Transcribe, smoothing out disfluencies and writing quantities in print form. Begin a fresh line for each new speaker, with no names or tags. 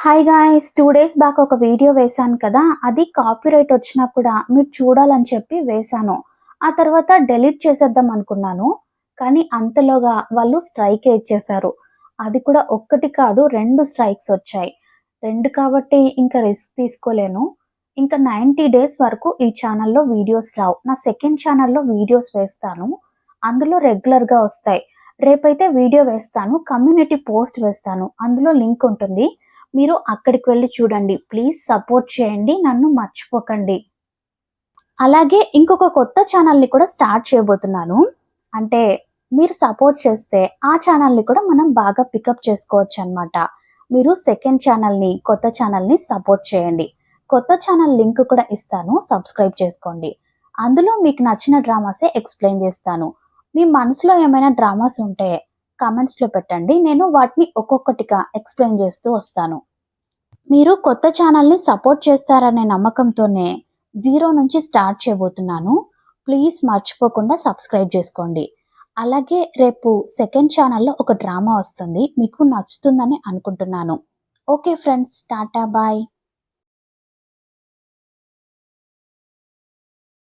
Hi guys! 2 days back ఒక video వేశాను కదా! అది కాపీరైట్ వచ్చినా కూడా మీరు చూడాలని చెప్పి వేశాను. ఆ తర్వాత డెలీట్ చేసేద్దాం అనుకున్నాను. కానీ అంతలోగా వాళ్ళు స్ట్రైకే ఇచ్చేశారు. అది కూడా ఒక్కటి కాదు 2 స్ట్రైక్స్ వచ్చాయి. 2 కాబట్టి ఇంకా రిస్క్ తీసుకోలేను. ఇంకా 90 డేస్ వరకు ఈ ఛానెల్‌లో వీడియోస్ రావు. నా సెకండ్ ఛానెల్‌లో వీడియోస్ వేస్తాను. అందులో రెగ్యులర్‌గా వస్తాయి. రేపైతే వీడియో వేస్తాను. కమ్యూనిటీ పోస్ట్ వేస్తాను. అందులో లింక్ ఉంటుంది. మీరు అక్కడికి వెళ్లి చూడండి. ప్లీజ్ సపోర్ట్ చేయండి. నన్ను మర్చిపోకండి. అలాగే ఇంకొక కొత్త ఛానెల్‌ని కూడా స్టార్ట్ చేయబోతున్నాను. అంటే మీరు సపోర్ట్ చేస్తే ఆ ఛానెల్‌ని కూడా మనం బాగా పికప్ చేసుకోవచ్చనమాట. మీరు సెకండ్ ఛానెల్‌ని, కొత్త ఛానెల్‌ని సపోర్ట్ చేయండి. కొత్త ఛానెల్ లింక్ కూడా ఇస్తాను. సబ్స్క్రైబ్ చేసుకోండి. అందులో మీకు నచ్చిన డ్రామాసే ఎక్స్‌ప్లెయిన్ చేస్తాను. మీ మనసులో ఏమైనా డ్రామాస్ ఉంటే కామెంట్స్‌లో పెట్టండి. నేను వాటిని ఒక్కొక్కటిగా ఎక్స్‌ప్లెయిన్ చేస్తూ వస్తాను. మీరు కొత్త ఛానల్‌ని సపోర్ట్ చేస్తారనే నమ్మకంతోనే జీరో నుంచి స్టార్ట్ చేయబోతున్నాను. ప్లీజ్ మర్చిపోకుండా సబ్స్క్రైబ్ చేసుకోండి. అలాగే రేపు సెకండ్ ఛానల్‌లో ఒక డ్రామా వస్తుంది. మీకు నచ్చుతుందని అనుకుంటున్నాను. Okay friends. Tata bye.